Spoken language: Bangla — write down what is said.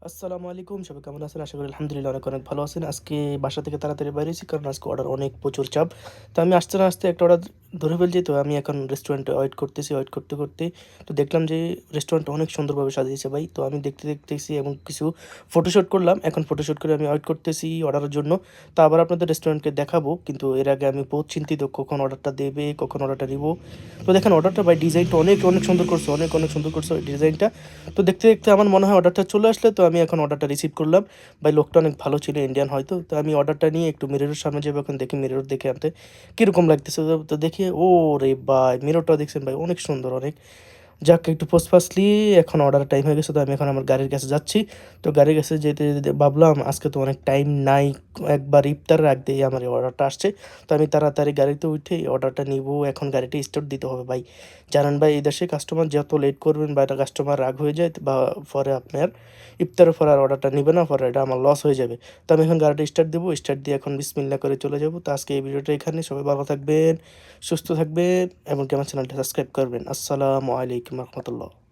আসসালামু আলাইকুম। সবাই কেমন আছেন? আশা করি আলহামদুলিল্লাহ অনেক, অনেক ভালো আছেন। আজকে বাসা থেকে তাড়াতাড়ি বাইরে হইছি কারণ আজকে অর্ডার অনেক প্রচুর চাপ। তো আমি আসতে না আসতে একটা অর্ডার ধরে ফেলছি। তো আমি এখন রেস্টুরেন্টে ওয়েট করতেছি। ওয়েট করতে, করতে তো দেখলাম যে রেস্টুরেন্টটা অনেক সুন্দরভাবে সাজিয়েছে ভাই। তো আমি দেখতে, দেখতেছি এবং কিছু ফটোশুট করলাম। এখন ফটোশুট করে আমি ওয়েট করতেছি অর্ডারের জন্য। তো আবার আপনাদের রেস্টুরেন্টকে দেখাবো। কিন্তু এর আগে আমি বহুত চিন্তিত কখন অর্ডারটা দেবে, কখন অর্ডারটা নিবো। তো দেখেন অর্ডারটা ভাই ডিজাইনটা অনেক, অনেক সুন্দর করছে। অনেক, অনেক সুন্দর করছে ডিজাইনটা। তো দেখতে, দেখতে আমার মনে হয় অর্ডারটা চলে আসলে। তো আমি এখন অর্ডারটা রিসিভ করলাম। ভাই লোকটা অনেক ভালো ছিল, ইন্ডিয়ান হয়তো। তো আমি অর্ডারটা নিয়ে একটু মিররের সামনে যাবো এখন দেখি মিরর দেখে আনতে কীরকম লাগতেছে। তো দেখি ওরে ভাই মিররটা দেখছেন ভাই অনেক সুন্দর অনেক। যাক একটু পোস্ট ফাস্টলি এখন অর্ডারের টাইম হয়ে গেছে। তো আমি এখন আমার গাড়ির কাছে যাচ্ছি। তো গাড়ির কাছে যেতে যেতে ভাবলাম আজকে তো অনেক টাইম নাই, একবার ইফতারের আগ দিয়ে আমার এই অর্ডারটা আসছে। তো আমি তাড়াতাড়ি গাড়িতে উঠে এই অর্ডারটা নিবো। এখন গাড়িটা স্টার্ট দিতে হবে ভাই। জানেন ভাই এই দেশে কাস্টমার যত লেট করবেন বা একটা কাস্টমার রাগ হয়ে যায় বা পরে আপনার ইফতারের পরে আর অর্ডারটা নিবে না, পরে এটা আমার লস হয়ে যাবে। তো আমি এখন গাড়িটা স্টার্ট দেবো, স্টার্ট দিয়ে এখন বিসমিল্লাহ করে চলে যাবো। তো আজকে এই ভিডিওটা এখানে, সবাই ভালো থাকবেন, সুস্থ থাকবেন এবং আমার চ্যানেলটা সাবস্ক্রাইব করবেন। আসসালামু আলাইকুম রহমতুল্লাহ।